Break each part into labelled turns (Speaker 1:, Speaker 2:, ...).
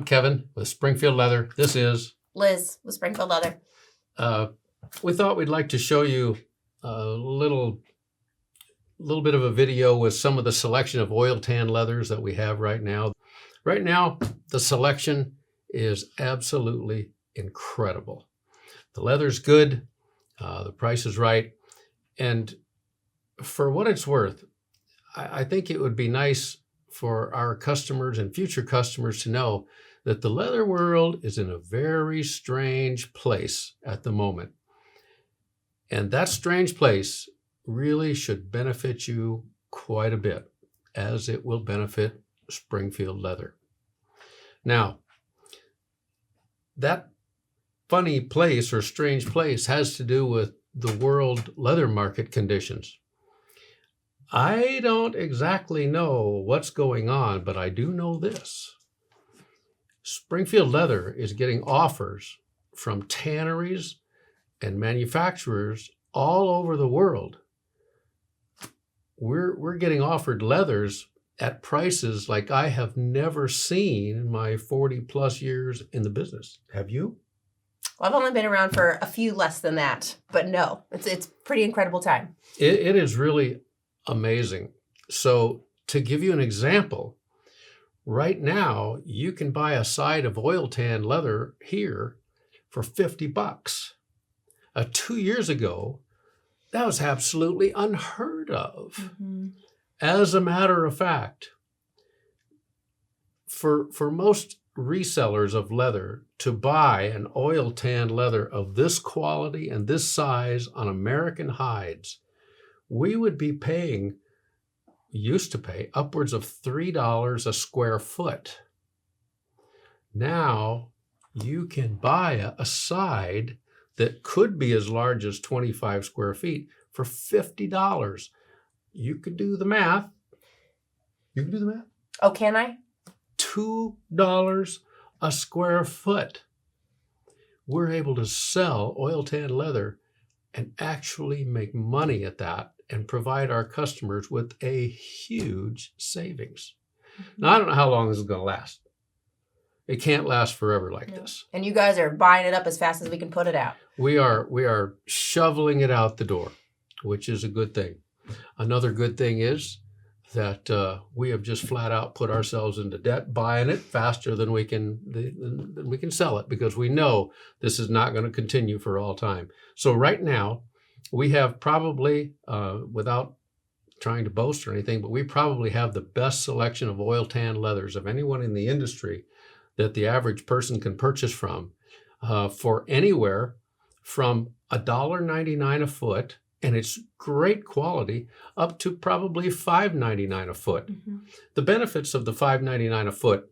Speaker 1: Kevin with Springfield Leather. This is
Speaker 2: Liz with Springfield Leather.
Speaker 1: We thought we'd like to show you a little bit of a video with some of the selection of oil tan leathers that we have right now. Right now, the selection is absolutely incredible. The leather's good, the price is right, and for what it's worth, I think it would be nice for our customers and future customers to know that the leather world is in a very strange place at the moment. And that strange place really should benefit you quite a bit, as it will benefit Springfield Leather. Now, that funny place or strange place has to do with the world leather market conditions. I don't exactly know what's going on, but I do know this. Springfield Leather is getting offers from tanneries and manufacturers all over the world. We're getting offered leathers at prices like I have never seen in my 40 plus years in the business. Have you?
Speaker 2: Well, I've only been around for a few less than that, but no, it's pretty incredible time.
Speaker 1: It is really amazing. So to give you an example, right now you can buy a side of oil tan leather here for $50. 2 years ago, that was absolutely unheard of. Mm-hmm. As a matter of fact, for most resellers of leather to buy an oil tan leather of this quality and this size on American hides, we would be used to pay upwards of $3 a square foot. Now you can buy a side that could be as large as 25 square feet for $50. You could do the math.
Speaker 2: Oh, can I?
Speaker 1: $2 a square foot. We're able to sell oil tan leather and actually make money at that and provide our customers with a huge savings. Now, I don't know how long this is going to last. It can't last forever like this.
Speaker 2: And you guys are buying it up as fast as we can put it out.
Speaker 1: We are shoveling it out the door, which is a good thing. Another good thing is that we have just flat out put ourselves into debt buying it faster than we can sell it, because we know this is not going to continue for all time. So right now, we have probably, without trying to boast or anything, but we probably have the best selection of oil tan leathers of anyone in the industry that the average person can purchase from, for anywhere from $1.99 a foot, and it's great quality, up to probably $5.99 a foot. Mm-hmm. The benefits of the $5.99 a foot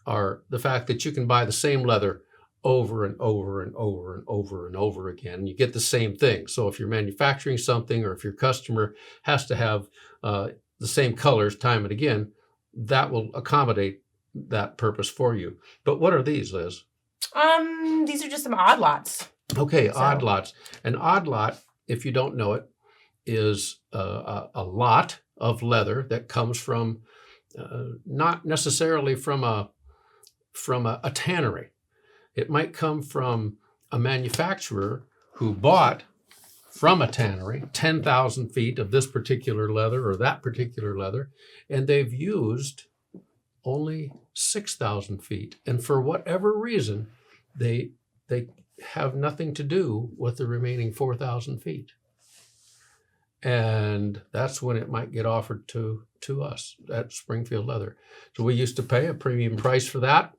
Speaker 1: are the fact that you can buy the same leather over and over and over and over and over again. You get the same thing. So if you're manufacturing something, or if your customer has to have the same colors time and again, that will accommodate that purpose for you. But what are these, Liz?
Speaker 2: These are just some odd lots.
Speaker 1: Okay, odd lots. An odd lot, if you don't know it, is a lot of leather that comes from not necessarily from a tannery. It might come from a manufacturer who bought from a tannery 10,000 feet of this particular leather or that particular leather, and they've used only 6,000 feet. And for whatever reason, they have nothing to do with the remaining 4,000 feet. And that's when it might get offered to us at Springfield Leather. So we used to pay a premium price for that.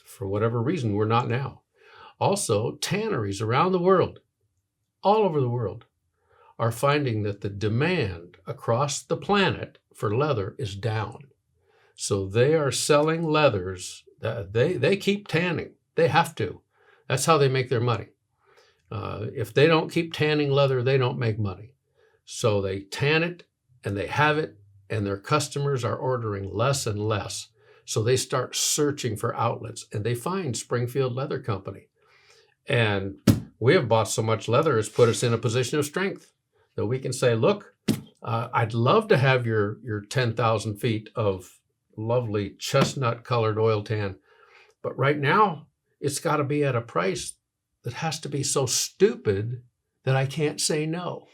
Speaker 1: For whatever reason, we're not now. Also, tanneries around the world, all over the world, are finding that the demand across the planet for leather is down. So they are selling leathers that they keep tanning. They have to. That's how they make their money. If they don't keep tanning leather, they don't make money. So they tan it and they have it, and their customers are ordering less and less. So they start searching for outlets, and they find Springfield Leather Company. And we have bought so much leather, it's put us in a position of strength that we can say, look, I'd love to have your 10,000 feet of lovely chestnut colored oil tan, But right now, it's got to be at a price that has to be so stupid that I can't say no.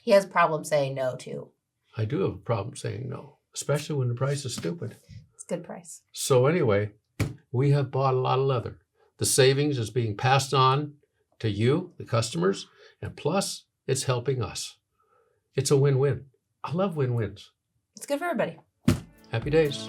Speaker 2: He has a problem saying no, too.
Speaker 1: I do have a problem saying no, especially when the price is stupid.
Speaker 2: It's a good price.
Speaker 1: So anyway, we have bought a lot of leather. The savings is being passed on to you, the customers, and plus it's helping us. It's a win-win. I love win-wins.
Speaker 2: It's good for everybody.
Speaker 1: Happy days.